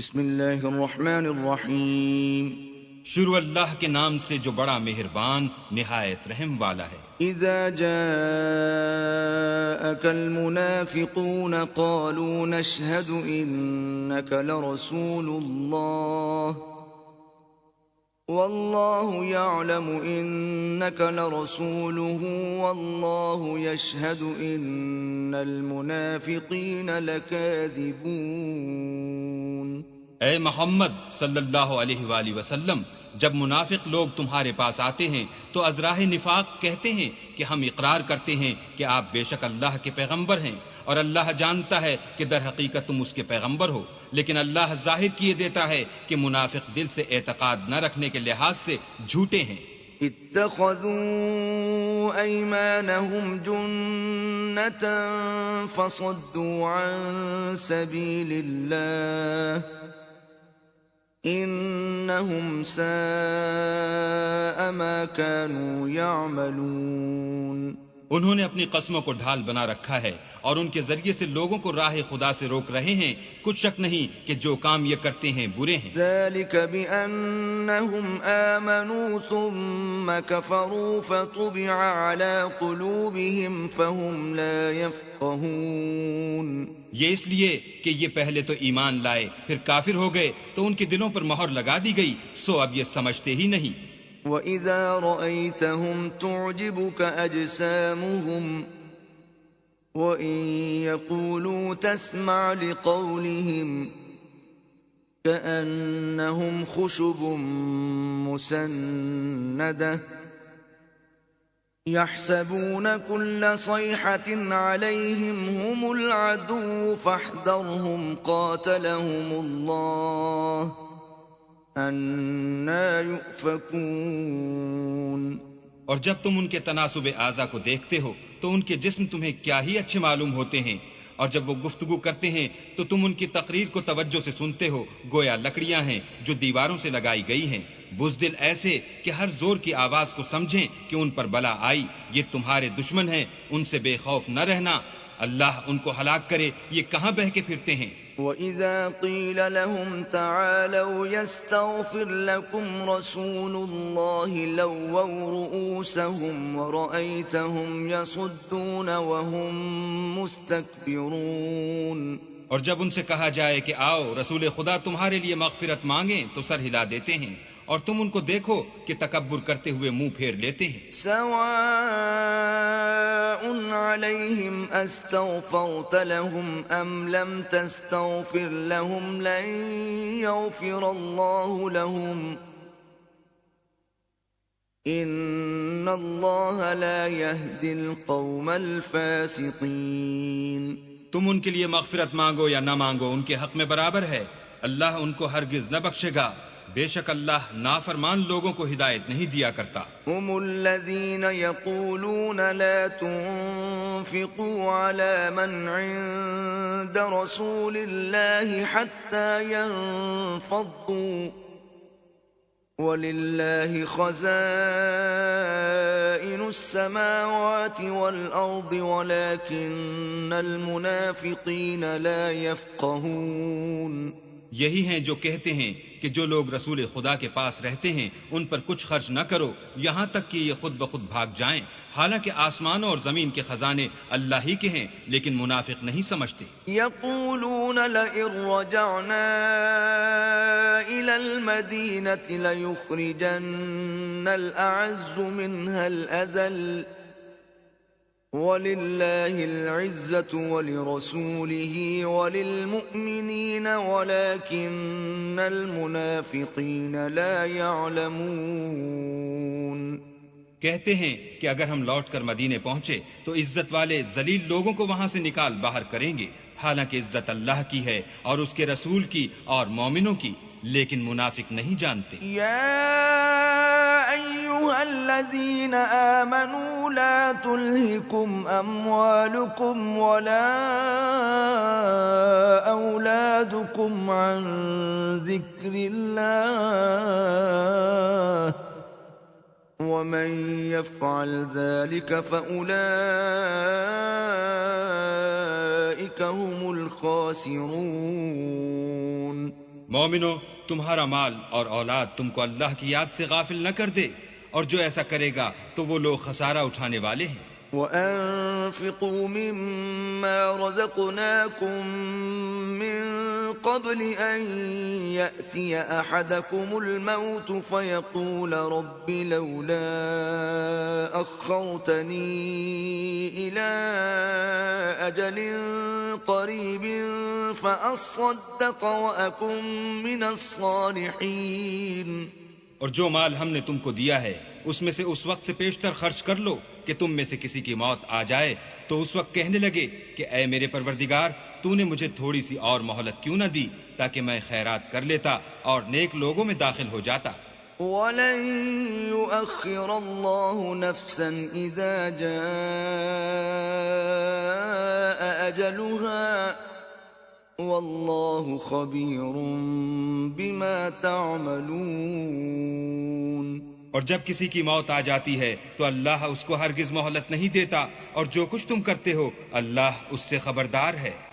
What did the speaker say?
بسم اللہ الرحمن الرحیم شروع اللہ کے نام سے جو بڑا مہربان نہایت رحم والا ہے۔ اذا جاءك المنافقون قالوا نشهد انك لرسول الله والله يعلم انك لرسوله والله يشهد ان المنافقين لكاذبون۔ اے محمد صلی اللہ علیہ وآلہ وسلم، جب منافق لوگ تمہارے پاس آتے ہیں تو از راہ نفاق کہتے ہیں کہ ہم اقرار کرتے ہیں کہ آپ بے شک اللہ کے پیغمبر ہیں، اور اللہ جانتا ہے کہ در حقیقت تم اس کے پیغمبر ہو، لیکن اللہ ظاہر کیے دیتا ہے کہ منافق دل سے اعتقاد نہ رکھنے کے لحاظ سے جھوٹے ہیں۔ اتخذوا ايمانهم جنة فصدوا عن سبيل الله انہم ساء ما كانوا يعملون۔ انہوں نے اپنی قسموں کو ڈھال بنا رکھا ہے اور ان کے ذریعے سے لوگوں کو راہ خدا سے روک رہے ہیں، کچھ شک نہیں کہ جو کام یہ کرتے ہیں برے ہیں۔ ذلك بأنهم آمنوا ثم كفروا فطبع على قلوبهم فهم لا يفقهون۔ یہ اس لیے کہ یہ پہلے تو ایمان لائے پھر کافر ہو گئے تو ان کے دلوں پر مہر لگا دی گئی، سو اب یہ سمجھتے ہی نہیں۔ وَإِذَا رَأَيْتَهُمْ تُعْجِبُكَ أَجْسَامُهُمْ وَإِن يَقُولُوا تَسْمَعْ لِقَوْلِهِمْ كَأَنَّهُمْ خُشُبٌ مُّسَنَّدَةٌ يَحْسَبُونَ كُلَّ صَيْحَةٍ عَلَيْهِمْ هُمُ الْعَدُوُّ فَاحْذَرْهُمْ قَاتَلَهُمُ اللَّهُ اَنَّا يُؤْفَكُونَ۔ اور جب تم ان کے تناسب اعضا کو دیکھتے ہو تو ان کے جسم تمہیں کیا ہی اچھے معلوم ہوتے ہیں، اور جب وہ گفتگو کرتے ہیں تو تم ان کی تقریر کو توجہ سے سنتے ہو، گویا لکڑیاں ہیں جو دیواروں سے لگائی گئی ہیں، بزدل ایسے کہ ہر زور کی آواز کو سمجھیں کہ ان پر بلا آئی، یہ تمہارے دشمن ہیں، ان سے بے خوف نہ رہنا، اللہ ان کو ہلاک کرے، یہ کہاں بہہ کے پھرتے ہیں۔ وَإِذَا قِيلَ لَهُمْ تَعَالَوْا يَسْتَغْفِرْ لَكُمْ رَسُولُ اللَّهِ لَوَّوْا رُؤُوسَهُمْ وَرَأَيْتَهُمْ يَصُدُّونَ وَهُمْ مُسْتَكْبِرُونَ۔ اور جب ان سے کہا جائے کہ آؤ رسول خدا تمہارے لیے مغفرت مانگیں تو سر ہلا دیتے ہیں، اور تم ان کو دیکھو کہ تکبر کرتے ہوئے منہ پھیر لیتے ہیں۔ سواء علیہم استغفرت لهم ام لم تستغفر لهم لن یغفر اللہ لهم ان اللہ لا يهدی القوم الفاسقین۔ تم ان کے لیے مغفرت مانگو یا نہ مانگو ان کے حق میں برابر ہے، اللہ ان کو ہرگز نہ بخشے گا، بے شک اللہ نافرمان لوگوں کو ہدایت نہیں دیا کرتا۔ هم الذين يقولون لا تنفقوا على من عند رسول الله حتى ينفضوا ولله خزائن السماوات والأرض ولكن المنافقين لا يفقهون۔ یہی ہیں جو کہتے ہیں کہ جو لوگ رسول خدا کے پاس رہتے ہیں ان پر کچھ خرچ نہ کرو یہاں تک کہ یہ خود بخود بھاگ جائیں، حالانکہ آسمانوں اور زمین کے خزانے اللہ ہی کے ہیں، لیکن منافق نہیں سمجھتے۔ یقولون لئن رجعنا إلى المدینة لیخرجن الأعز منها الأذل وَلِلَّهِ الْعِزَّةُ وَلِرَسُولِهِ وَلِلْمُؤْمِنِينَ وَلَكِنَّ الْمُنَافِقِينَ لَا يَعْلَمُونَ۔ کہتے ہیں کہ اگر ہم لوٹ کر مدینے پہنچے تو عزت والے ذلیل لوگوں کو وہاں سے نکال باہر کریں گے، حالانکہ عزت اللہ کی ہے اور اس کے رسول کی اور مومنوں کی، لیکن منافق نہیں جانتے۔ أيها الذين آمنوا لا تلهكم أموالكم ولا أولادكم عن ذكر الله ومن يفعل ذلك فأولئك هم الخاسرون۔ مومنو، تمہارا مال اور اولاد تم کو اللہ کی یاد سے غافل نہ کر دے، اور جو ایسا کرے گا تو وہ لوگ خسارہ اٹھانے والے ہیں۔ وَأَنفِقُوا مِمَّا رَزَقْنَاكُم مِّن قَبْلِ أَن يَأْتِيَ أَحَدَكُمُ الْمَوْتُ فَيَقُولَ رَبِّ لَوْلَا أَخَّرْتَنِي إِلَىٰ أَجَلٍ قَرِيبٍ فَأَصَّدَّقَ وَأَكُن مِّنَ الصَّالِحِينَ۔ اور جو مال ہم نے تم کو دیا ہے اس میں سے اس وقت سے پیشتر خرچ کر لو کہ تم میں سے کسی کی موت آ جائے تو اس وقت کہنے لگے کہ اے میرے پروردگار، تو نے مجھے تھوڑی سی اور مہلت کیوں نہ دی تاکہ میں خیرات کر لیتا اور نیک لوگوں میں داخل ہو جاتا۔ وَلَن يُؤَخِّرَ اللَّهُ نَفْسًا إِذَا جَاءَ أَجَلُهَا وَاللَّهُ خَبِيرٌ بِمَا تَعْمَلُونَ۔ اور جب کسی کی موت آ جاتی ہے تو اللہ اس کو ہرگز مہلت نہیں دیتا، اور جو کچھ تم کرتے ہو اللہ اس سے خبردار ہے۔